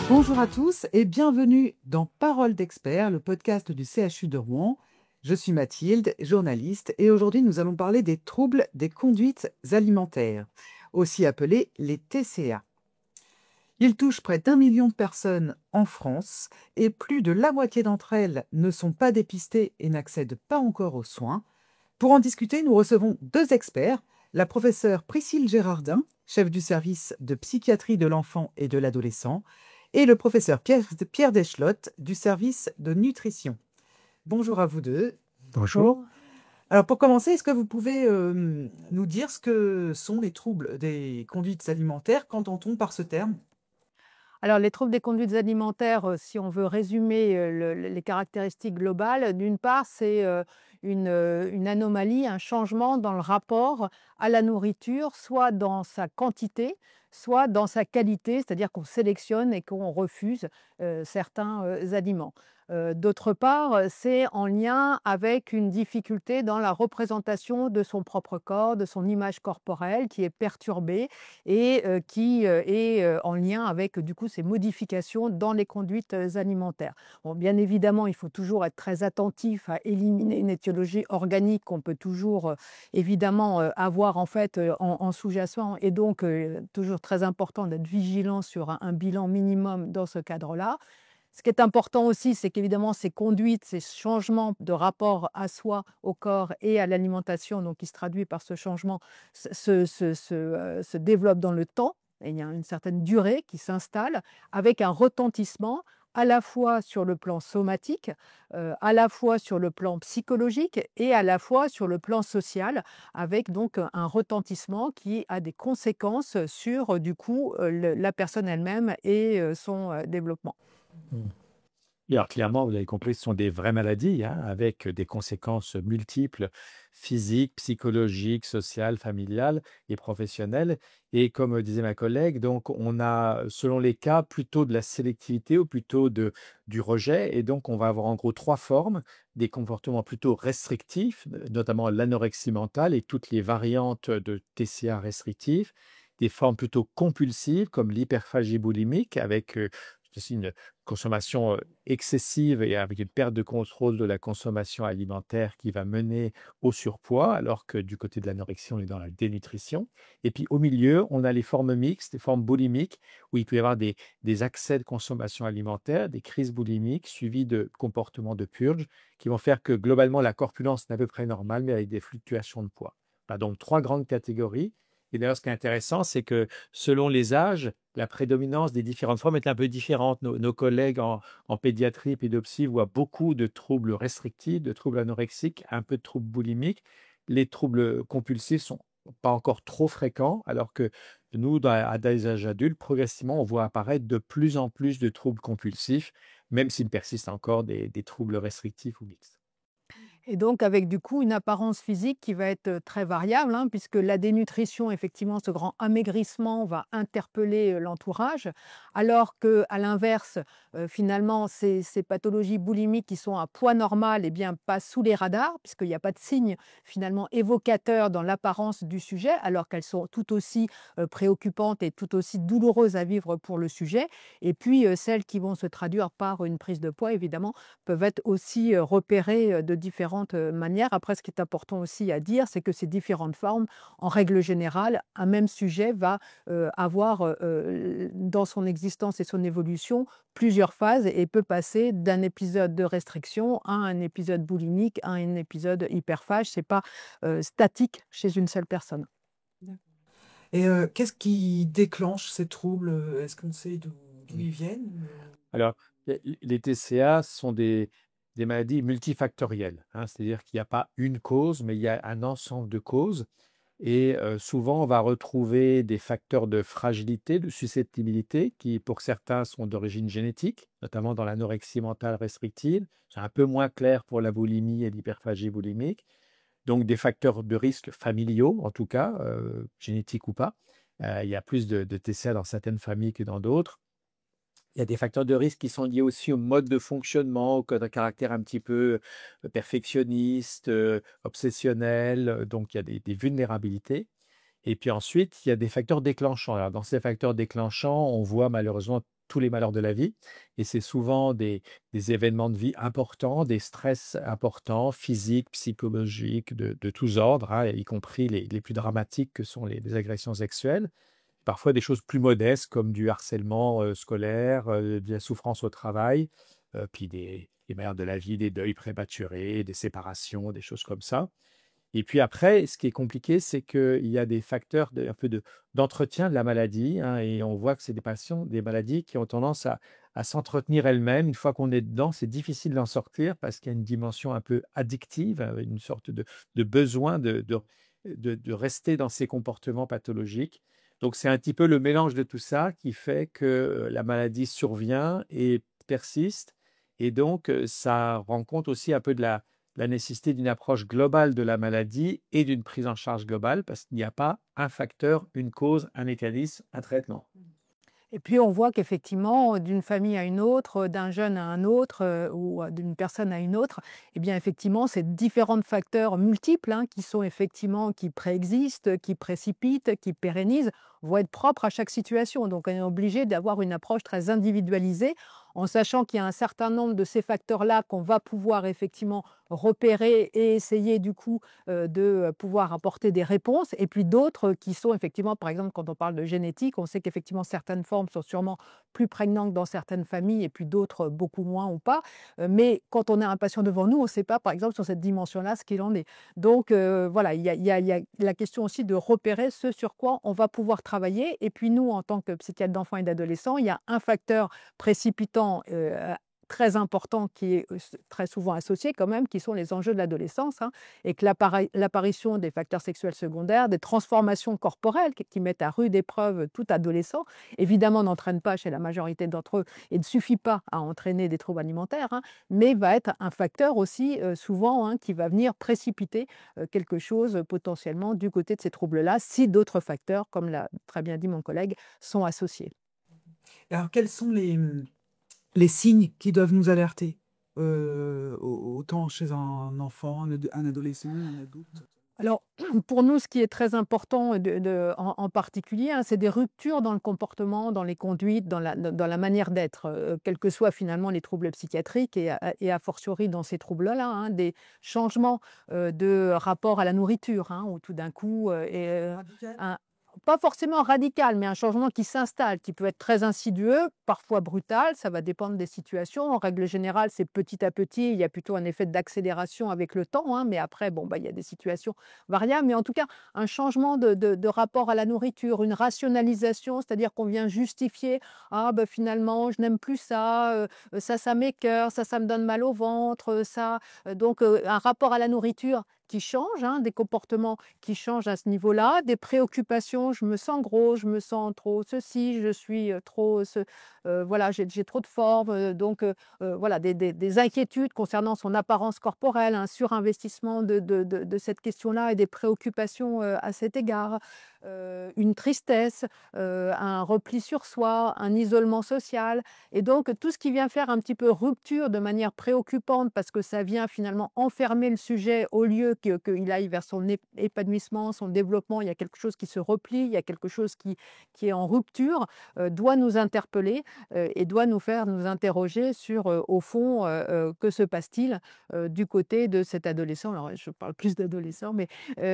Bonjour à tous et bienvenue dans Parole d'expert, le podcast du CHU de Rouen. Je suis Mathilde, journaliste, et aujourd'hui nous allons parler des troubles des conduites alimentaires, aussi appelés les TCA. Ils touchent près d'1 million de personnes en France et plus de la moitié d'entre elles ne sont pas dépistées et n'accèdent pas encore aux soins. Pour en discuter, nous recevons deux experts, la professeure Priscille Gérardin, chef du service de psychiatrie de l'enfant et de l'adolescent, et le professeur Pierre Deschlotte du service de nutrition. Bonjour à vous deux. Bonjour. Alors pour commencer, est-ce que vous pouvez nous dire ce que sont les troubles des conduites alimentaires? Qu'entend-on par ce terme? Alors, les troubles des conduites alimentaires, si on veut résumer les caractéristiques globales, d'une part, c'est une anomalie, un changement dans le rapport à la nourriture, soit dans sa quantité, soit dans sa qualité, c'est-à-dire qu'on sélectionne et qu'on refuse certains aliments. D'autre part, c'est en lien avec une difficulté dans la représentation de son propre corps, de son image corporelle qui est perturbée et qui est en lien avec du coup ces modifications dans les conduites alimentaires. Bon, bien évidemment, il faut toujours être très attentif à éliminer une étiologie organique qu'on peut toujours évidemment avoir en fait en sous-jacent, et donc toujours très important d'être vigilant sur un bilan minimum dans ce cadre-là. Ce qui est important aussi, c'est qu'évidemment ces conduites, ces changements de rapport à soi, au corps et à l'alimentation, donc qui se traduit par ce changement, se développent dans le temps. Et il y a une certaine durée qui s'installe avec un retentissement à la fois sur le plan somatique, à la fois sur le plan psychologique et à la fois sur le plan social, avec donc un retentissement qui a des conséquences sur du coup la personne elle-même et son développement. Mmh. Et alors clairement, vous avez compris, ce sont des vraies maladies, hein, avec des conséquences multiples, physiques, psychologiques, sociales, familiales et professionnelles. Et comme disait ma collègue, donc on a, selon les cas, plutôt de la sélectivité ou plutôt du rejet. Et donc on va avoir en gros trois formes: des comportements plutôt restrictifs, notamment l'anorexie mentale et toutes les variantes de TCA restrictifs; des formes plutôt compulsives comme l'hyperphagie boulimique avec aussi une consommation excessive et avec une perte de contrôle de la consommation alimentaire qui va mener au surpoids, alors que du côté de l'anorexie, on est dans la dénutrition. Et puis au milieu, on a les formes mixtes, les formes boulimiques, où il peut y avoir des accès de consommation alimentaire, des crises boulimiques suivies de comportements de purge qui vont faire que globalement la corpulence est à peu près normale, mais avec des fluctuations de poids. Voilà, donc trois grandes catégories. Et d'ailleurs, ce qui est intéressant, c'est que selon les âges, la prédominance des différentes formes est un peu différente. Nos collègues en pédiatrie et pédopsie voient beaucoup de troubles restrictifs, de troubles anorexiques, un peu de troubles boulimiques. Les troubles compulsifs sont pas encore trop fréquents, alors que nous, à des âges adultes, progressivement, on voit apparaître de plus en plus de troubles compulsifs, même s'il persiste encore des troubles restrictifs ou mixtes. Et donc avec du coup une apparence physique qui va être très variable, hein, puisque la dénutrition, effectivement, ce grand amaigrissement va interpeller l'entourage, alors que à l'inverse, finalement, ces pathologies boulimiques qui sont à poids normal, eh bien, passent sous les radars, puisqu'il n'y a pas de signes finalement évocateurs dans l'apparence du sujet, alors qu'elles sont tout aussi préoccupantes et tout aussi douloureuses à vivre pour le sujet. Et puis celles qui vont se traduire par une prise de poids, évidemment, peuvent être aussi repérées de différentes manières. Après, ce qui est important aussi à dire, c'est que ces différentes formes, en règle générale, un même sujet va avoir dans son existence et son évolution plusieurs phases et peut passer d'un épisode de restriction à un épisode boulimique, à un épisode hyperphage. Ce n'est pas statique chez une seule personne. Et qu'est-ce qui déclenche ces troubles? Est-ce qu'on sait d'où ils viennent? Alors, les TCA sont des maladies multifactorielles, hein, c'est-à-dire qu'il n'y a pas une cause, mais il y a un ensemble de causes. Et souvent, on va retrouver des facteurs de fragilité, de susceptibilité, qui pour certains sont d'origine génétique, notamment dans l'anorexie mentale restrictive. C'est un peu moins clair pour la boulimie et l'hyperphagie boulimique. Donc des facteurs de risque familiaux, en tout cas, génétiques ou pas. Il y a plus de TCA dans certaines familles que dans d'autres. Il y a des facteurs de risque qui sont liés aussi au mode de fonctionnement, au caractère un petit peu perfectionniste, obsessionnel, donc il y a des vulnérabilités. Et puis ensuite, il y a des facteurs déclenchants. Alors, dans ces facteurs déclenchants, on voit malheureusement tous les malheurs de la vie et c'est souvent des événements de vie importants, des stress importants, physiques, psychologiques, de tous ordres, hein, y compris les plus dramatiques que sont les agressions sexuelles. Parfois des choses plus modestes comme du harcèlement, scolaire, de la souffrance au travail, puis des malheurs de la vie, des deuils prématurés, des séparations, des choses comme ça. Et puis après, ce qui est compliqué, c'est qu'il y a des facteurs un peu d'entretien de la maladie, hein, et on voit que c'est des maladies qui ont tendance à s'entretenir elles-mêmes. Une fois qu'on est dedans, c'est difficile d'en sortir parce qu'il y a une dimension un peu addictive, une sorte de besoin de rester dans ces comportements pathologiques. Donc c'est un petit peu le mélange de tout ça qui fait que la maladie survient et persiste. Et donc, ça rend compte aussi un peu de la nécessité d'une approche globale de la maladie et d'une prise en charge globale parce qu'il n'y a pas un facteur, une cause, un mécanisme, un traitement. Et puis on voit qu'effectivement, d'une famille à une autre, d'un jeune à un autre, ou d'une personne à une autre, eh bien effectivement, c'est différents facteurs multiples, hein, qui sont effectivement qui préexistent, qui précipitent, qui pérennisent, vont être propres à chaque situation. Donc on est obligé d'avoir une approche très individualisée, en sachant qu'il y a un certain nombre de ces facteurs-là qu'on va pouvoir effectivement repérer et essayer du coup, de pouvoir apporter des réponses et puis d'autres qui sont effectivement, par exemple, quand on parle de génétique, on sait qu'effectivement certaines formes sont sûrement plus prégnantes dans certaines familles et puis d'autres beaucoup moins ou pas. Mais quand on a un patient devant nous, on ne sait pas, par exemple, sur cette dimension-là, ce qu'il en est. Donc voilà, il y a la question aussi de repérer ce sur quoi on va pouvoir travailler. Et puis nous, en tant que psychiatre d'enfants et d'adolescents, il y a un facteur précipitant, très important qui est, très souvent associé quand même, qui sont les enjeux de l'adolescence, hein, et que l'apparition des facteurs sexuels secondaires, des transformations corporelles qui mettent à rude épreuve tout adolescent, évidemment n'entraînent pas chez la majorité d'entre eux et ne suffit pas à entraîner des troubles alimentaires, hein, mais va être un facteur aussi, souvent, hein, qui va venir précipiter, quelque chose, potentiellement du côté de ces troubles-là, si d'autres facteurs, comme l'a très bien dit mon collègue, sont associés. Alors, quels sont les signes qui doivent nous alerter? Autant chez un enfant, un adolescent, un adulte? Alors, pour nous, ce qui est très important en particulier, hein, c'est des ruptures dans le comportement, dans les conduites, dans la manière d'être, quels que soient finalement les troubles psychiatriques et a fortiori dans ces troubles-là, hein, des changements de rapport à la nourriture, hein, où tout d'un coup, Radical? un pas forcément radical, mais un changement qui s'installe, qui peut être très insidieux, parfois brutal, ça va dépendre des situations. En règle générale, c'est petit à petit, il y a plutôt un effet d'accélération avec le temps, hein, mais après, bon, bah, il y a des situations variables. Mais en tout cas, un changement de rapport à la nourriture, une rationalisation, c'est-à-dire qu'on vient justifier, ah ben finalement, je n'aime plus ça, ça m'écoeure, ça me donne mal au ventre, donc un rapport à la nourriture qui change, hein, des comportements qui changent à ce niveau-là, des préoccupations, je me sens gros, je me sens trop ceci, je suis trop voilà, j'ai trop de forme, donc voilà, des inquiétudes concernant son apparence corporelle, un surinvestissement de cette question-là et des préoccupations à cet égard, une tristesse, un repli sur soi, un isolement social. Et donc tout ce qui vient faire un petit peu rupture de manière préoccupante parce que ça vient finalement enfermer le sujet au lieu qu'il aille vers son épanouissement, son développement, il y a quelque chose qui se replie, il y a quelque chose qui est en rupture, doit nous interpeller, et doit nous faire nous interroger sur, au fond, que se passe-t-il, du côté de cet adolescent, alors je parle plus d'adolescent, mais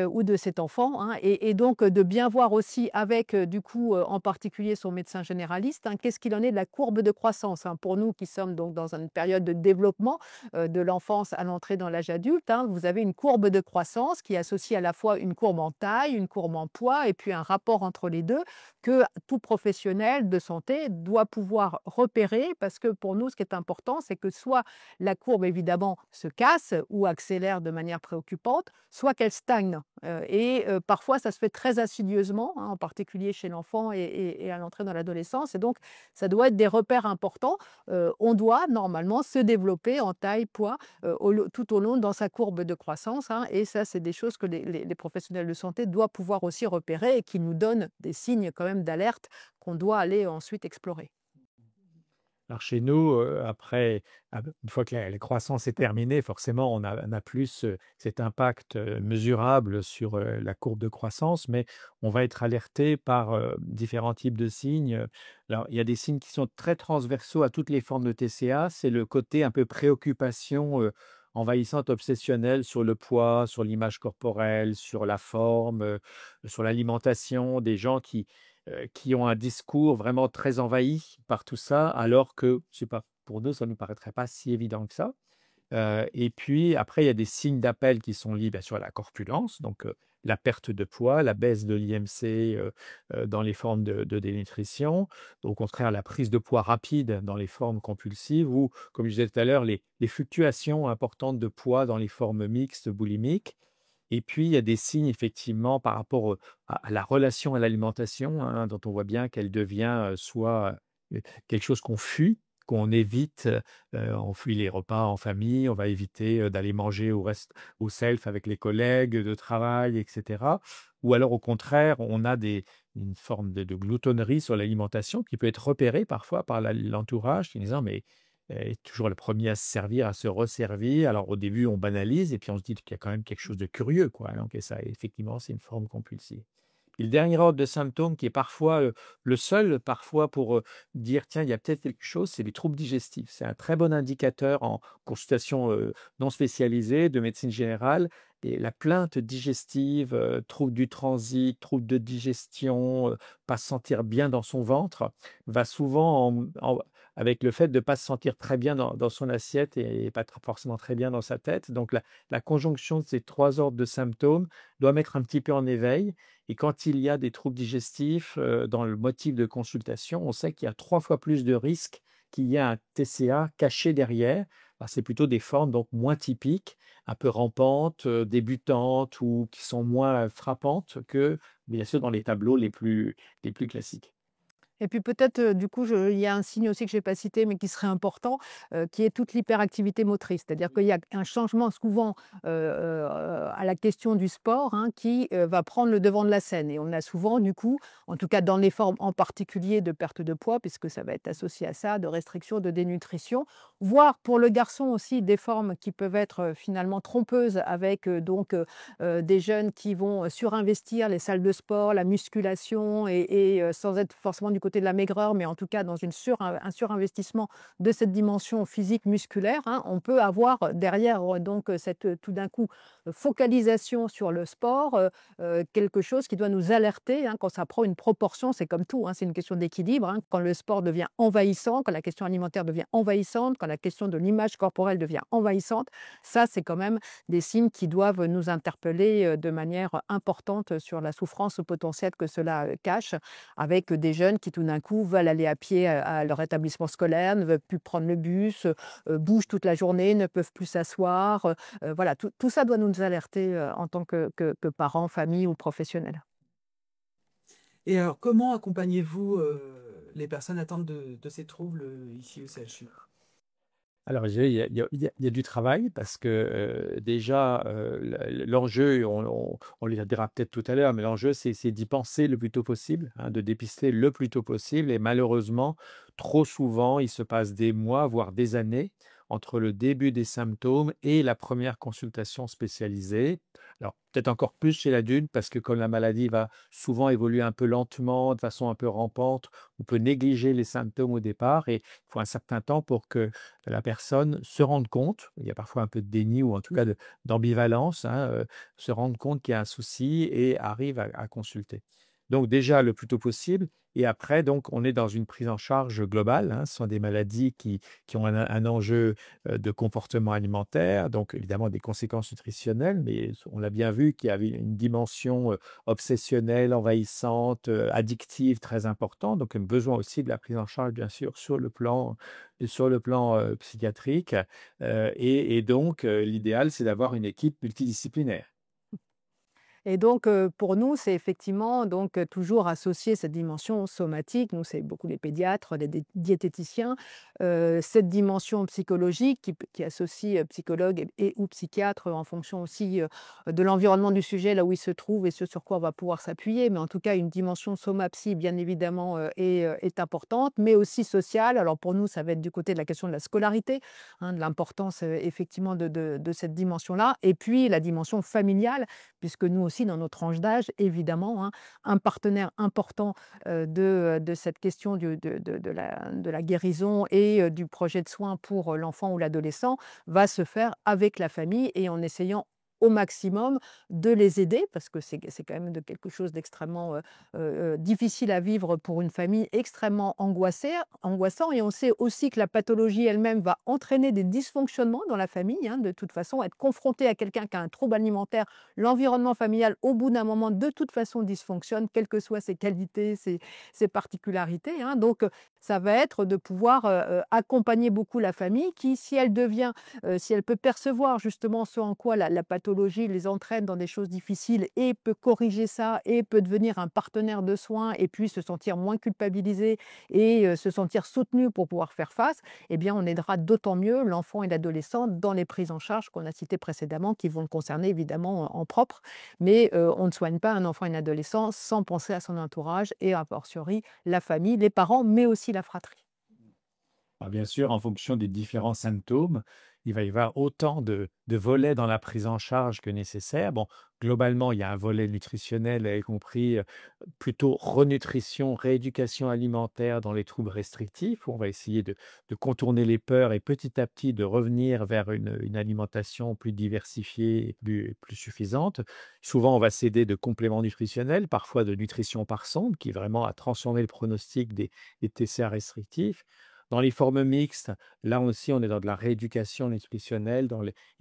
ou de cet enfant, hein, et donc de bien voir aussi avec, du coup, en particulier son médecin généraliste, hein, qu'est-ce qu'il en est de la courbe de croissance, hein. Pour nous qui sommes donc dans une période de développement, de l'enfance à l'entrée dans l'âge adulte, hein, vous avez une courbe de croissance qui associe à la fois une courbe en taille, une courbe en poids et puis un rapport entre les 2 que tout professionnel de santé doit pouvoir repérer parce que pour nous, ce qui est important, c'est que soit la courbe évidemment se casse ou accélère de manière préoccupante, soit qu'elle stagne. Et parfois, ça se fait très insidieusement, hein, en particulier chez l'enfant et à l'entrée dans l'adolescence. Et donc, ça doit être des repères importants. On doit normalement se développer en taille, poids, tout au long dans sa courbe de croissance, hein. Et ça, c'est des choses que les professionnels de santé doivent pouvoir aussi repérer et qui nous donnent des signes quand même d'alerte qu'on doit aller ensuite explorer. Alors chez nous, après, une fois que la croissance est terminée, forcément, on a plus, cet impact, mesurable sur, la courbe de croissance, mais on va être alerté par, différents types de signes. Alors, il y a des signes qui sont très transversaux à toutes les formes de TCA, c'est le côté un peu préoccupation, envahissante, obsessionnelle sur le poids, sur l'image corporelle, sur la forme, sur l'alimentation, des gens qui ont un discours vraiment très envahi par tout ça, alors que, je sais pas, pour nous, ça ne nous paraîtrait pas si évident que ça. Et puis après, il y a des signes d'appel qui sont liés, bien sûr, à la corpulence, donc la perte de poids, la baisse de l'IMC, dans les formes de dénutrition. Au contraire, la prise de poids rapide dans les formes compulsives ou, comme je disais tout à l'heure, les fluctuations importantes de poids dans les formes mixtes boulimiques. Et puis, il y a des signes effectivement par rapport, à la relation à l'alimentation, hein, dont on voit bien qu'elle devient, soit, quelque chose qu'on fuit, qu'on évite, on fuit les repas en famille, on va éviter, d'aller manger au self avec les collègues de travail et cetera. Ou alors au contraire, on a une forme de gloutonnerie sur l'alimentation qui peut être repérée parfois par l'entourage qui disant: «Mais est toujours le premier à se servir, à se resservir». Alors au début, on banalise et puis on se dit qu'il y a quand même quelque chose de curieux, quoi, donc et ça, effectivement, c'est une forme compulsive. Et le dernier ordre de symptômes qui est parfois, le seul parfois pour, dire: «Tiens, il y a peut-être quelque chose», c'est les troubles digestifs. C'est un très bon indicateur en consultation, non spécialisée de médecine générale et la plainte digestive, troubles du transit, troubles de digestion, pas se sentir bien dans son ventre, va souvent avec le fait de ne pas se sentir très bien dans son assiette et pas forcément très bien dans sa tête. Donc la conjonction de ces 3 ordres de symptômes doit mettre un petit peu en éveil et quand il y a des troubles digestifs, dans le motif de consultation, on sait qu'il y a 3 fois plus de risques qu'il y ait un TCA caché derrière. Bah, c'est plutôt des formes donc moins typiques, un peu rampantes, débutantes ou qui sont moins frappantes que, bien sûr, dans les tableaux les plus classiques. Et puis peut-être, du coup, il y a un signe aussi que je n'ai pas cité, mais qui serait important, qui est toute l'hyperactivité motrice. C'est-à-dire qu'il y a un changement souvent, à la question du sport, hein, qui, va prendre le devant de la scène et on a souvent du coup, en tout cas dans les formes en particulier de perte de poids, puisque ça va être associé à ça, de restriction, de dénutrition, voire pour le garçon aussi des formes qui peuvent être, finalement trompeuses avec, des jeunes qui vont, surinvestir les salles de sport, la musculation et sans être forcément du côté de la maigreur, mais en tout cas dans un surinvestissement de cette dimension physique musculaire, hein. On peut avoir derrière, cette, tout d'un coup, focalisation sur le sport, quelque chose qui doit nous alerter, hein, quand ça prend une proportion, c'est comme tout, hein, c'est une question d'équilibre, hein. Quand le sport devient envahissant, quand la question alimentaire devient envahissante, quand la question de l'image corporelle devient envahissante, ça, c'est quand même des signes qui doivent nous interpeller, de manière importante sur la souffrance potentielle que cela, cache, avec des jeunes qui tout d'un coup veulent aller à pied à leur établissement scolaire, ne veulent plus prendre le bus, bougent toute la journée, ne peuvent plus s'asseoir, voilà, tout ça doit nous alerter, en tant que parents, famille ou professionnels. Et alors, comment accompagnez-vous les personnes atteintes de ces troubles ici au CHU? Alors, je dirais, il y a du travail parce que, déjà, l'enjeu, on le dira peut-être tout à l'heure, mais l'enjeu, c'est d'y penser le plus tôt possible, hein, de dépister le plus tôt possible et malheureusement, trop souvent, il se passe des mois, voire des années entre le début des symptômes et la première consultation spécialisée. Alors, peut-être encore plus chez l'adulte parce que comme la maladie va souvent évoluer un peu lentement, de façon un peu rampante, on peut négliger les symptômes au départ et il faut un certain temps pour que la personne se rende compte, il y a parfois un peu de déni ou en tout cas d'ambivalence, hein, se rendre compte qu'il y a un souci et arrive à consulter. Donc déjà le plus tôt possible et après donc on est dans une prise en charge globale, hein. Ce sont des maladies qui ont un enjeu, de comportement alimentaire, donc évidemment des conséquences nutritionnelles, mais on l'a bien vu qu'il y avait une dimension, obsessionnelle, envahissante, addictive très importante, donc un besoin aussi de la prise en charge bien sûr sur le plan, psychiatrique, et donc l'idéal, c'est d'avoir une équipe multidisciplinaire. Et donc, pour nous, c'est effectivement donc, toujours associer cette dimension somatique. Nous, c'est beaucoup les pédiatres, les diététiciens, cette dimension psychologique qui associe, psychologue et ou psychiatre en fonction aussi, de l'environnement du sujet, là où il se trouve et ce sur quoi on va pouvoir s'appuyer. Mais en tout cas, une dimension soma-psy, bien évidemment, est importante, mais aussi sociale. Alors pour nous, ça va être du côté de la question de la scolarité, hein, de l'importance, effectivement de cette dimension-là et puis la dimension familiale puisque nous aussi, dans nos tranches d'âge, évidemment, hein, un partenaire important de cette question de la guérison et du projet de soins pour l'enfant ou l'adolescent va se faire avec la famille et en essayant au maximum de les aider, parce que c'est quand même quelque chose d'extrêmement difficile à vivre pour une famille, extrêmement angoissant. Et on sait aussi que la pathologie elle-même va entraîner des dysfonctionnements dans la famille. Hein, de toute façon, être confronté à quelqu'un qui a un trouble alimentaire, l'environnement familial, au bout d'un moment, de toute façon, dysfonctionne, quelles que soient ses qualités, ses particularités. Hein. Donc, ça va être de pouvoir accompagner beaucoup la famille qui, si elle peut percevoir justement ce en quoi la pathologie les entraîne dans des choses difficiles et peut corriger ça et peut devenir un partenaire de soins et puis se sentir moins culpabilisé et se sentir soutenu pour pouvoir faire face, eh bien, on aidera d'autant mieux l'enfant et l'adolescent dans les prises en charge qu'on a citées précédemment, qui vont le concerner évidemment en propre. Mais on ne soigne pas un enfant et un adolescent sans penser à son entourage et a fortiori la famille, les parents, mais aussi la fratrie. Ah, bien sûr, en fonction des différents symptômes, il va y avoir autant de volets dans la prise en charge que nécessaire. Bon, globalement, il y a un volet nutritionnel, y compris plutôt renutrition, rééducation alimentaire dans les troubles restrictifs, où on va essayer de contourner les peurs et petit à petit de revenir vers une alimentation plus diversifiée et plus suffisante. Souvent, on va s'aider de compléments nutritionnels, parfois de nutrition par sonde, qui vraiment a transformé le pronostic des TCA restrictifs. Dans les formes mixtes, là aussi, on est dans de la rééducation nutritionnelle,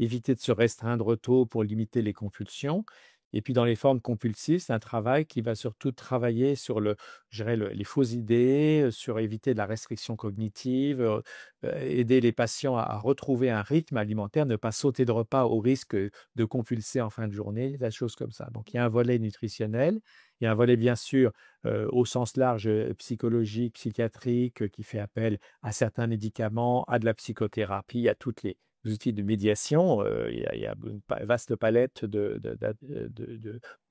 éviter de se restreindre tôt pour limiter les compulsions. Et puis dans les formes compulsives, c'est un travail qui va surtout travailler sur je dirais les fausses idées, sur éviter de la restriction cognitive, aider les patients à retrouver un rythme alimentaire, ne pas sauter de repas au risque de compulser en fin de journée, des choses comme ça. Donc il y a un volet nutritionnel, il y a un volet bien sûr au sens large, psychologique, psychiatrique, qui fait appel à certains médicaments, à de la psychothérapie, à toutes les outils de médiation. Il y a une vaste palette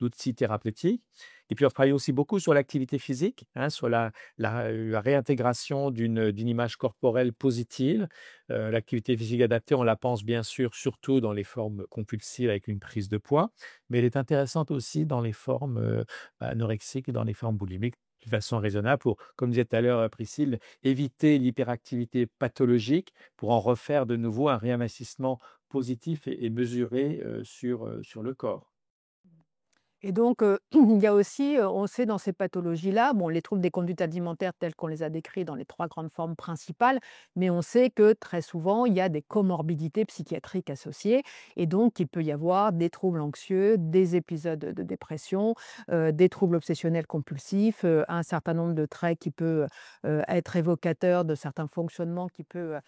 d'outils thérapeutiques. Et puis, on travaille aussi beaucoup sur l'activité physique, hein, sur la réintégration d'une image corporelle positive. L'activité physique adaptée, on la pense bien sûr surtout dans les formes compulsives avec une prise de poids, mais elle est intéressante aussi dans les formes anorexiques et dans les formes boulimiques de façon raisonnable pour, comme disait tout à l'heure Priscille, éviter l'hyperactivité pathologique pour en refaire de nouveau un réinvestissement positif et mesuré sur le corps. Et donc, il y a aussi, on sait dans ces pathologies-là, bon, les troubles des conduites alimentaires tels qu'on les a décrits dans les 3 grandes formes principales, mais on sait que très souvent, il y a des comorbidités psychiatriques associées et donc il peut y avoir des troubles anxieux, des épisodes de dépression, des troubles obsessionnels compulsifs, un certain nombre de traits qui peut, être évocateur de certains fonctionnements qui peut,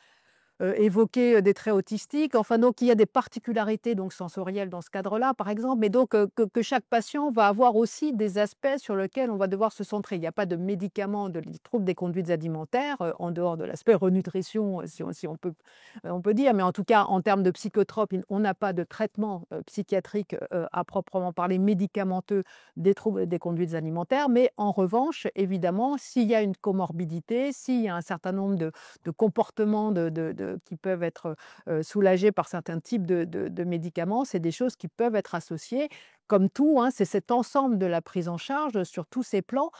évoquer, des traits autistiques. Enfin donc il y a des particularités donc sensorielles dans ce cadre-là, par exemple, mais donc que chaque patient va avoir aussi des aspects sur lesquels on va devoir se centrer. Il n'y a pas de médicaments de troubles des conduites alimentaires, en dehors de l'aspect renutrition, si on peut dire, mais en tout cas en termes de psychotropes, on n'a pas de traitement, psychiatrique, à proprement parler médicamenteux des troubles des conduites alimentaires. Mais en revanche, évidemment, s'il y a une comorbidité, s'il y a un certain nombre de comportements qui peuvent être soulagés par certains types de médicaments. C'est des choses qui peuvent être associées. Comme tout, hein, c'est cet ensemble de la prise en charge sur tous ces plans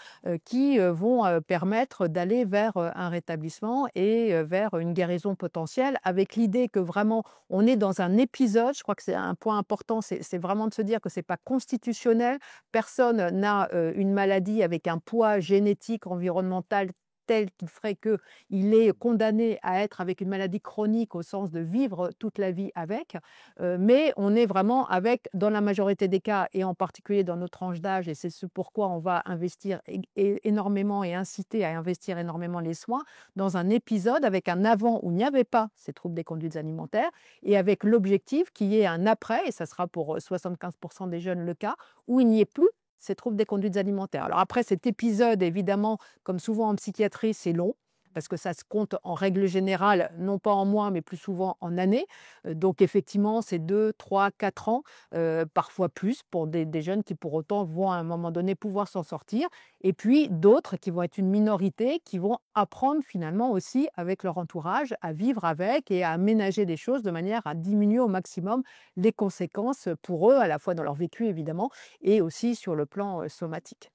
qui vont permettre d'aller vers un rétablissement et vers une guérison potentielle avec l'idée que vraiment on est dans un épisode. Je crois que c'est un point important, c'est vraiment de se dire que ce n'est pas constitutionnel. Personne n'a une maladie avec un poids génétique, environnemental tel qu'il ferait qu'il est condamné à être avec une maladie chronique au sens de vivre toute la vie avec. Mais on est vraiment avec, dans la majorité des cas, et en particulier dans nos tranches d'âge, et c'est ce pourquoi on va investir énormément et inciter à investir énormément les soins, dans un épisode avec un avant où il n'y avait pas ces troubles des conduites alimentaires, et avec l'objectif qu'il y ait un après, et ça sera pour 75% des jeunes le cas, où il n'y ait plus ces troubles des conduites alimentaires. Alors après, cet épisode, évidemment, comme souvent en psychiatrie, c'est long, parce que ça se compte en règle générale, non pas en mois, mais plus souvent en années. Donc effectivement, c'est 2, 3, 4 ans, parfois plus, pour des jeunes qui pour autant vont à un moment donné pouvoir s'en sortir. Et puis d'autres qui vont être une minorité, qui vont apprendre finalement aussi avec leur entourage à vivre avec et à aménager les choses de manière à diminuer au maximum les conséquences pour eux, à la fois dans leur vécu évidemment, et aussi sur le plan somatique.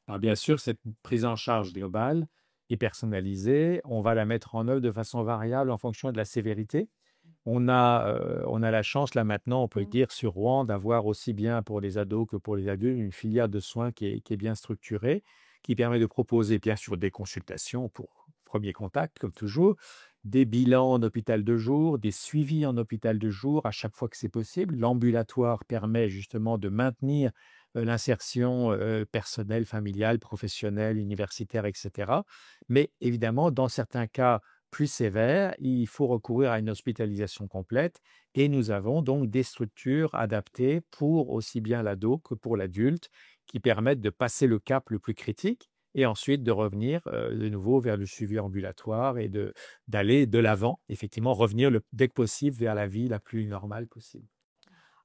Alors bien sûr, cette prise en charge globale et personnalisée, on va la mettre en œuvre de façon variable en fonction de la sévérité. On a la chance là maintenant, on peut le dire, sur Rouen, d'avoir aussi bien pour les ados que pour les adultes, une filière de soins qui est bien structurée, qui permet de proposer bien sûr des consultations pour premier contact, comme toujours, des bilans en hôpital de jour, des suivis en hôpital de jour à chaque fois que c'est possible. L'ambulatoire permet justement de maintenir l'insertion personnelle, familiale, professionnelle, universitaire, etc. Mais évidemment, dans certains cas plus sévères, il faut recourir à une hospitalisation complète et nous avons donc des structures adaptées pour aussi bien l'ado que pour l'adulte qui permettent de passer le cap le plus critique et ensuite de revenir de nouveau vers le suivi ambulatoire et d'aller de l'avant, effectivement, revenir dès que possible vers la vie la plus normale possible.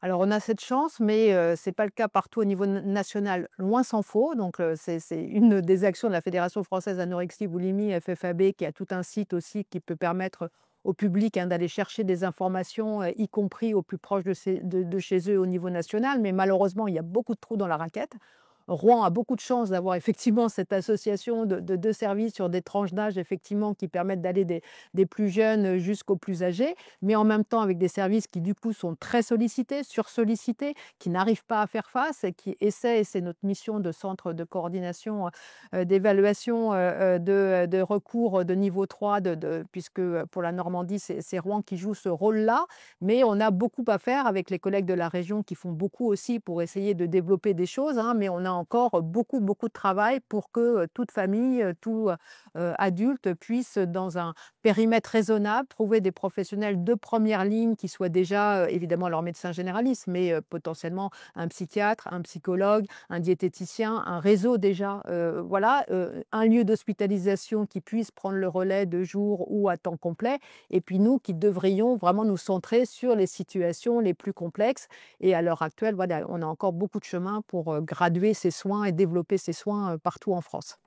Alors on a cette chance, mais ce n'est pas le cas partout au niveau national, loin s'en faut. Donc c'est une des actions de la Fédération française anorexie boulimie, FFAB, qui a tout un site aussi qui peut permettre au public, hein, d'aller chercher des informations, y compris au plus proche de chez eux au niveau national. Mais malheureusement, il y a beaucoup de trous dans la raquette. Rouen a beaucoup de chance d'avoir effectivement cette association de 2 services sur des tranches d'âge effectivement qui permettent d'aller des plus jeunes jusqu'aux plus âgés, mais en même temps avec des services qui du coup sont très sollicités, sursollicités, qui n'arrivent pas à faire face et qui essaient, et c'est notre mission de centre de coordination, d'évaluation, de recours de niveau 3 puisque, pour la Normandie, c'est Rouen qui joue ce rôle-là. Mais on a beaucoup à faire avec les collègues de la région qui font beaucoup aussi pour essayer de développer des choses, hein, mais on a encore beaucoup, beaucoup de travail pour que toute famille, tout adulte puisse, dans un périmètre raisonnable, trouver des professionnels de première ligne qui soient déjà, évidemment leur médecin généraliste, mais potentiellement un psychiatre, un psychologue, un diététicien, un réseau déjà, voilà, un lieu d'hospitalisation qui puisse prendre le relais de jour ou à temps complet, et puis nous qui devrions vraiment nous centrer sur les situations les plus complexes. Et à l'heure actuelle, voilà, on a encore beaucoup de chemin pour graduer ces soins et développer ces soins partout en France.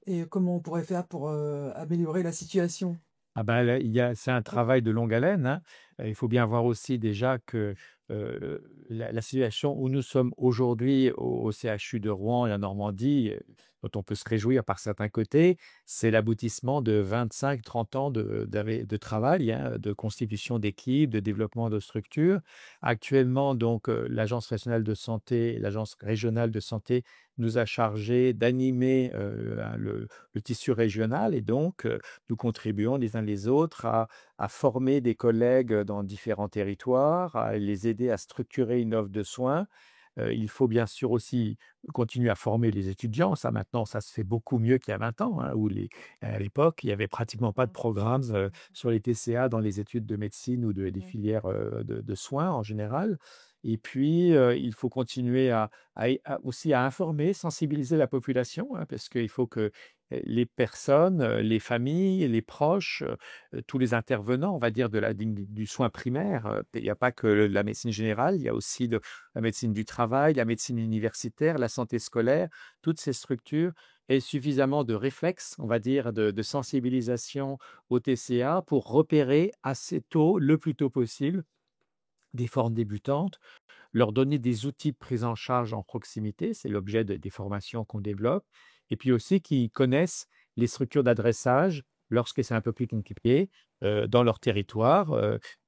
Et comment on pourrait faire pour améliorer la situation? Ah bah, là, c'est un travail de longue haleine, hein. Il faut bien voir aussi déjà que, la situation où nous sommes aujourd'hui au CHU de Rouen et en Normandie, dont on peut se réjouir par certains côtés, c'est l'aboutissement de 25-30 ans de travail, hein, de constitution d'équipes, de développement de structures. Actuellement donc, l'Agence nationale de santé, l'Agence régionale de santé nous a chargés d'animer, le tissu régional et donc, nous contribuons les uns les autres à former des collègues dans différents territoires, à les aider à structurer une offre de soins. Il faut bien sûr aussi continuer à former les étudiants. Ça maintenant, ça se fait beaucoup mieux qu'il y a 20 ans, hein, à l'époque, il y avait pratiquement pas de programme, sur les TCA dans les études de médecine ou des filières, de soins en général. Et puis, il faut continuer aussi à informer, sensibiliser la population, hein, parce qu'il faut que, les personnes, les familles, les proches, tous les intervenants, on va dire, du soin primaire, il y a pas que la médecine générale, il y a aussi la médecine du travail, la médecine universitaire, la santé scolaire, toutes ces structures aient suffisamment de réflexes, on va dire, de sensibilisation au TCA pour repérer assez tôt, le plus tôt possible, des formes débutantes, leur donner des outils de prise en charge en proximité, c'est l'objet des formations qu'on développe, et puis aussi qu'ils connaissent les structures d'adressage lorsque c'est un peu plus compliqué dans leur territoire,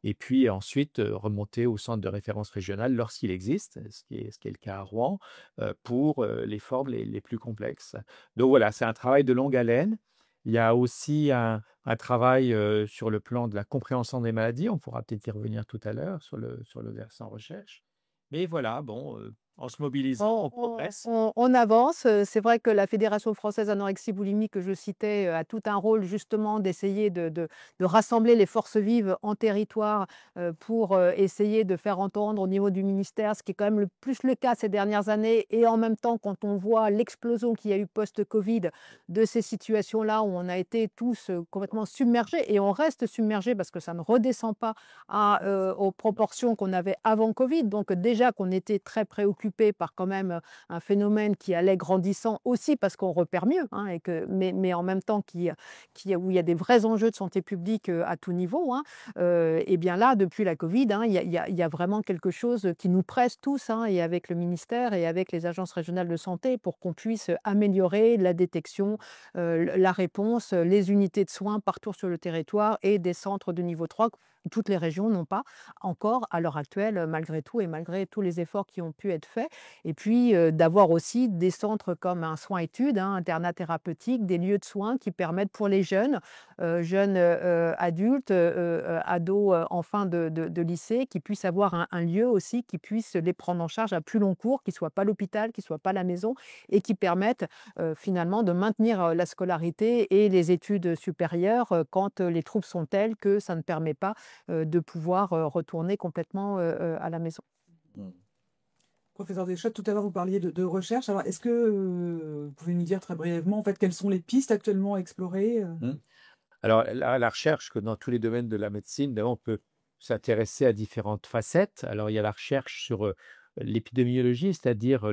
et puis ensuite remonter au centre de référence régional lorsqu'il existe, ce qui est le cas à Rouen, pour les formes les plus complexes. Donc voilà, c'est un travail de longue haleine. Il y a aussi un travail, sur le plan de la compréhension des maladies. On pourra peut-être y revenir tout à l'heure sur le versant recherche. Mais voilà, bon, en se mobilisant, On on progresse. on avance, c'est vrai que la Fédération française anorexie boulimie que je citais, a tout un rôle justement d'essayer de rassembler les forces vives en territoire, pour, essayer de faire entendre au niveau du ministère, ce qui est quand même le plus le cas ces dernières années et en même temps quand on voit l'explosion qu'il y a eu post-covid de ces situations-là où on a été tous, complètement submergés et on reste submergés parce que ça ne redescend pas aux proportions qu'on avait avant Covid. Donc déjà qu'on était très préoccupés par quand même un phénomène qui allait grandissant aussi parce qu'on repère mieux, hein, mais en même temps où il y a des vrais enjeux de santé publique à tout niveau. Hein, et bien là, depuis la Covid, hein, il y a vraiment quelque chose qui nous presse tous, hein, et avec le ministère et avec les agences régionales de santé pour qu'on puisse améliorer la détection, la réponse, les unités de soins partout sur le territoire et des centres de niveau 3. Toutes les régions n'ont pas encore à l'heure actuelle, malgré tout et malgré tous les efforts qui ont pu être faits. Et puis, d'avoir aussi des centres comme un soins-études, hein, internat thérapeutique, des lieux de soins qui permettent pour les jeunes, adultes, ados, en fin de lycée, qui puissent avoir un lieu aussi qui puisse les prendre en charge à plus long cours, qui ne soit pas l'hôpital, qui ne soit pas la maison et qui permettent, finalement de maintenir, la scolarité et les études supérieures, quand, les troubles sont tels que ça ne permet pas de pouvoir, retourner complètement, à la maison. Mmh. Professeur Deschâtes, tout à l'heure, vous parliez de recherche. Alors, est-ce que vous pouvez nous dire très brièvement, en fait, quelles sont les pistes actuellement explorées Mmh. Alors la recherche, que dans tous les domaines de la médecine, d'abord, on peut s'intéresser à différentes facettes. Alors il y a la recherche sur, l'épidémiologie, c'est-à-dire,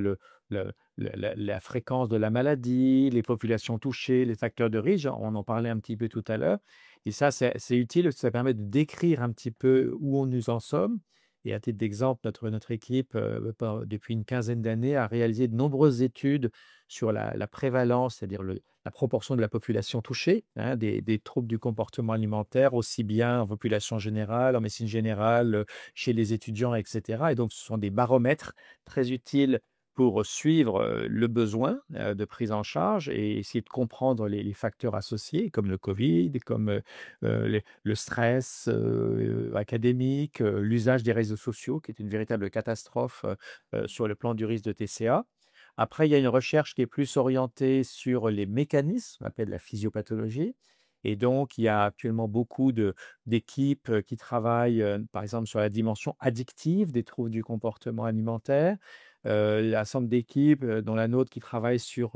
la fréquence de la maladie, les populations touchées, les facteurs de risque. On en parlait un petit peu tout à l'heure et ça, c'est utile, ça permet de décrire un petit peu où nous en sommes et à titre d'exemple, notre équipe, depuis une quinzaine d'années, a réalisé de nombreuses études sur la prévalence, c'est-à-dire la proportion de la population touchée, hein, des troubles du comportement alimentaire, aussi bien en population générale, en médecine générale, chez les étudiants, et cetera. Et donc, ce sont des baromètres très utiles pour suivre, le besoin, de prise en charge et essayer de comprendre les facteurs associés comme le covid, comme, le stress, académique, l'usage des réseaux sociaux qui est une véritable catastrophe, sur le plan du risque de TCA. Après, il y a une recherche qui est plus orientée sur les mécanismes, on appelle la physiopathologie. Et donc, il y a actuellement beaucoup d'équipes qui travaillent, par exemple, sur la dimension addictive des troubles du comportement alimentaire. Il y a un ensemble d'équipes, dont la nôtre, qui travaille sur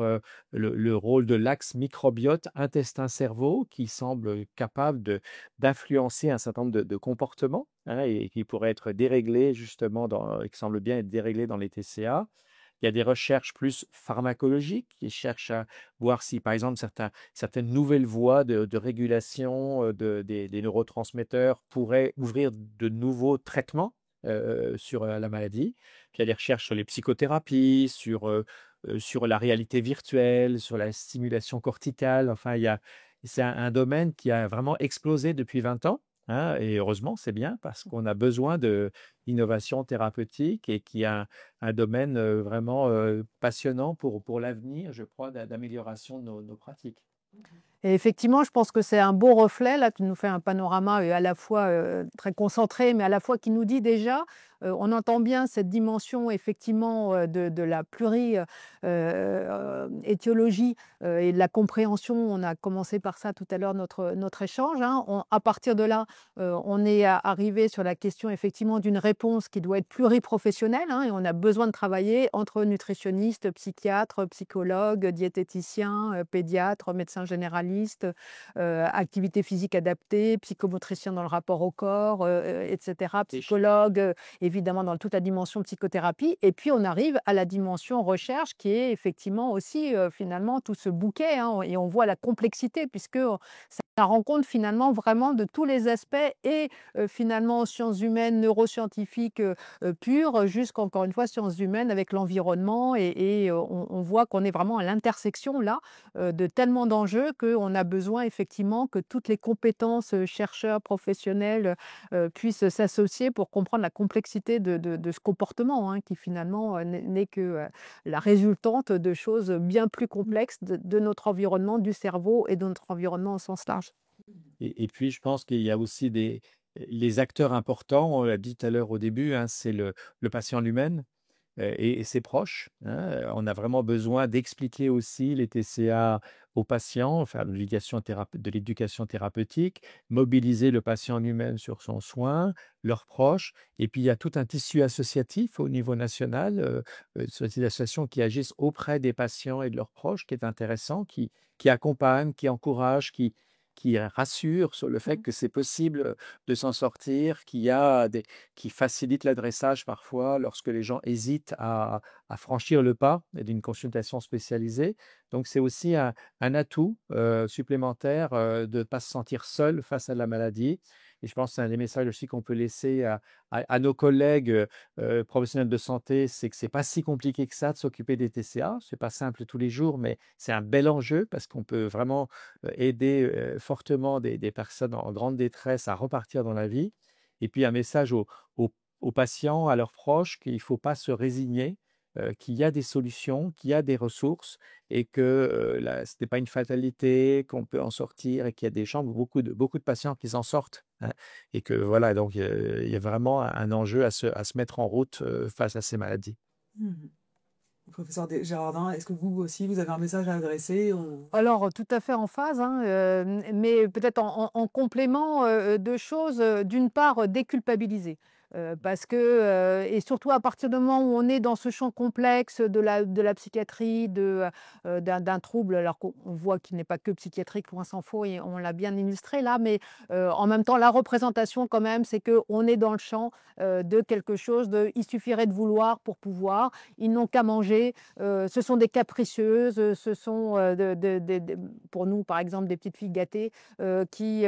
le rôle de l'axe microbiote intestin-cerveau, qui semble capable d'influencer un certain nombre de comportements, hein, et qui pourrait être déréglé justement, et qui semble bien être déréglé dans les TCA. Il y a des recherches plus pharmacologiques qui cherchent à voir si, par exemple, certaines nouvelles voies de régulation des neurotransmetteurs pourraient ouvrir de nouveaux traitements sur la maladie. Puis il y a des recherches sur les psychothérapies, sur la réalité virtuelle, sur la stimulation corticale. Enfin, c'est un domaine qui a vraiment explosé depuis 20 ans. Hein, et heureusement, c'est bien parce qu'on a besoin d'innovation thérapeutique et qui a un domaine vraiment passionnant pour l'avenir, je crois, d'amélioration de nos pratiques. Et effectivement, je pense que c'est un beau reflet. Là, tu nous fais un panorama à la fois très concentré, mais à la fois qui nous dit déjà, on entend bien cette dimension effectivement de la étiologie et de la compréhension. On a commencé par ça tout à l'heure, notre échange. Hein. À partir de là, on est arrivé sur la question effectivement d'une réponse qui doit être pluriprofessionnelle. Hein, et on a besoin de travailler entre nutritionnistes, psychiatres, psychologues, diététiciens, pédiatres, médecins généralistes, activité physique adaptée, psychomotricien dans le rapport au corps, etc., psychologue, évidemment dans toute la dimension psychothérapie. Et puis on arrive à la dimension recherche qui est effectivement aussi finalement tout ce bouquet. Hein, et on voit la complexité puisque la rencontre finalement vraiment de tous les aspects et finalement sciences humaines, neuroscientifiques, pures, jusqu'encore une fois sciences humaines avec l'environnement et on voit qu'on est vraiment à l'intersection là, de tellement d'enjeux qu'on a besoin effectivement que toutes les compétences, chercheurs, professionnels, puissent s'associer pour comprendre la complexité de ce comportement, hein, qui finalement, n'est que, la résultante de choses bien plus complexes de notre environnement, du cerveau et de notre environnement au sens large. Et puis je pense qu'il y a aussi les acteurs importants, on l'a dit tout à l'heure au début, hein, c'est le patient lui-même. Et ses proches, hein. On a vraiment besoin d'expliquer aussi les TCA aux patients, faire de l'éducation thérapeutique, mobiliser le patient lui-même sur son soin, leurs proches. Et puis, il y a tout un tissu associatif au niveau national, sur des associations qui agissent auprès des patients et de leurs proches, qui est intéressant, qui accompagne, qui encourage, qui rassure sur le fait que c'est possible de s'en sortir, qui facilite l'adressage parfois lorsque les gens hésitent à franchir le pas d'une consultation spécialisée. Donc c'est aussi un atout supplémentaire de ne pas se sentir seul face à la maladie. Et je pense que c'est un des messages aussi qu'on peut laisser à nos collègues professionnels de santé, c'est que c'est pas si compliqué que ça de s'occuper des TCA. C'est pas simple tous les jours, mais c'est un bel enjeu parce qu'on peut vraiment aider fortement des personnes en grande détresse à repartir dans la vie. Et puis un message aux patients, à leurs proches, qu'il ne faut pas se résigner, qu'il y a des solutions, qu'il y a des ressources et que ce n'est pas une fatalité, qu'on peut en sortir et qu'il y a des gens, beaucoup de patients qui s'en sortent, hein. Et que voilà, donc il y a vraiment un enjeu à se mettre en route face à ces maladies. Mhm. Professeur Gérardin, est-ce que vous aussi, vous avez un message à adresser? Alors, tout à fait en phase, hein, mais peut-être en complément, de choses, d'une part, déculpabiliser. Parce que, et surtout à partir du moment où on est dans ce champ complexe de la psychiatrie, d'un trouble, alors qu'on voit qu'il n'est pas que psychiatrique, loin s'en faut et on l'a bien illustré là, mais, en même temps la représentation quand même, c'est qu'on est dans le champ, de quelque chose de «il suffirait de vouloir pour pouvoir», ils n'ont qu'à manger, ce sont des capricieuses, ce sont, pour nous, par exemple, des petites filles gâtées, qui,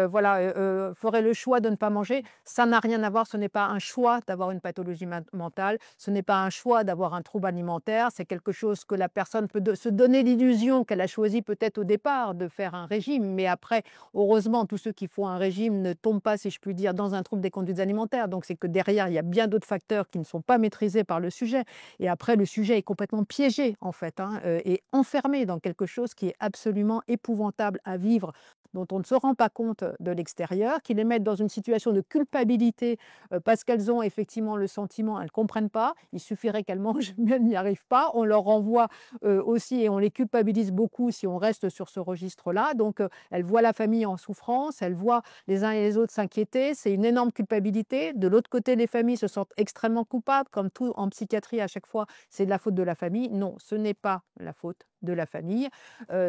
voilà, feraient le choix de ne pas manger. Ça n'a rien à voir, ce n'est pas un choix d'avoir une pathologie mentale, ce n'est pas un choix d'avoir un trouble alimentaire, c'est quelque chose que la personne peut se donner l'illusion qu'elle a choisi peut-être au départ de faire un régime, mais après, heureusement, tous ceux qui font un régime ne tombent pas, si je puis dire, dans un trouble des conduites alimentaires. Donc c'est que derrière, il y a bien d'autres facteurs qui ne sont pas maîtrisés par le sujet. Et après, le sujet est complètement piégé, en fait, hein, et enfermé dans quelque chose qui est absolument épouvantable à vivre, dont on ne se rend pas compte de l'extérieur, qui les met dans une situation de culpabilité parce qu'elles ont effectivement le sentiment, elles ne comprennent pas, il suffirait qu'elles mangent, mais elles n'y arrivent pas. On leur renvoie aussi et on les culpabilise beaucoup si on reste sur ce registre-là. Donc, elles voient la famille en souffrance, elles voient les uns et les autres s'inquiéter, c'est une énorme culpabilité. De l'autre côté, les familles se sentent extrêmement coupables, comme tout en psychiatrie à chaque fois, c'est de la faute de la famille. Non, ce n'est pas la faute de la famille.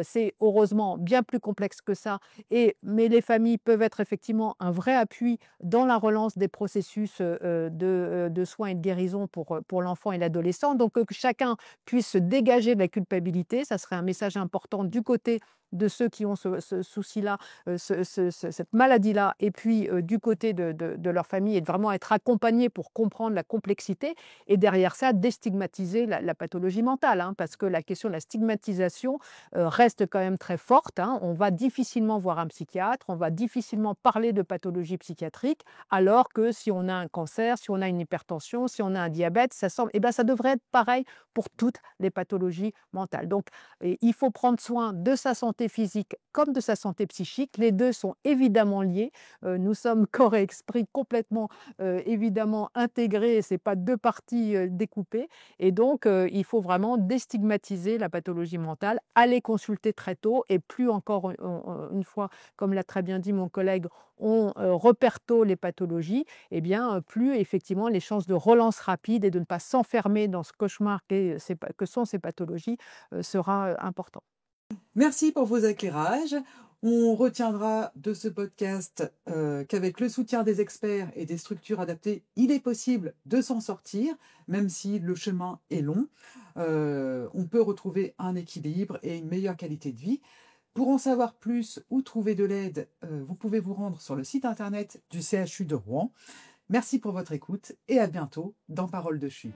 C'est heureusement bien plus complexe que ça, mais les familles peuvent être effectivement un vrai appui dans la relance des processus de soins et de guérison pour l'enfant et l'adolescent. Donc, que chacun puisse se dégager de la culpabilité, ça serait un message important du côté de ceux qui ont ce souci-là, cette maladie-là, et puis du côté de leur famille, et de vraiment être accompagné pour comprendre la complexité. Et derrière ça, déstigmatiser la pathologie mentale, hein, parce que la question de la stigmatisation reste quand même très forte, hein. On va difficilement voir un psychiatre, on va difficilement parler de pathologie psychiatrique, alors que si on a un cancer, si on a une hypertension, si on a un diabète, ça semble, eh ben, ça devrait être pareil pour toutes les pathologies mentales. Donc, il faut prendre soin de sa santé physique comme de sa santé psychique. Les deux sont évidemment liés. Nous sommes corps et esprit complètement évidemment intégrés, ce n'est pas deux parties découpées. Et donc, il faut vraiment déstigmatiser la pathologie mentale, aller consulter très tôt et plus encore, une fois, comme l'a très bien dit mon collègue, on repère tôt les pathologies, eh bien, plus effectivement les chances de relance rapide et de ne pas s'enfermer dans ce cauchemar que sont ces pathologies sera important. Merci pour vos éclairages. On retiendra de ce podcast qu'avec le soutien des experts et des structures adaptées, il est possible de s'en sortir, même si le chemin est long. On peut retrouver un équilibre et une meilleure qualité de vie. Pour en savoir plus ou trouver de l'aide, vous pouvez vous rendre sur le site internet du CHU de Rouen. Merci pour votre écoute et à bientôt dans Parole de CHU.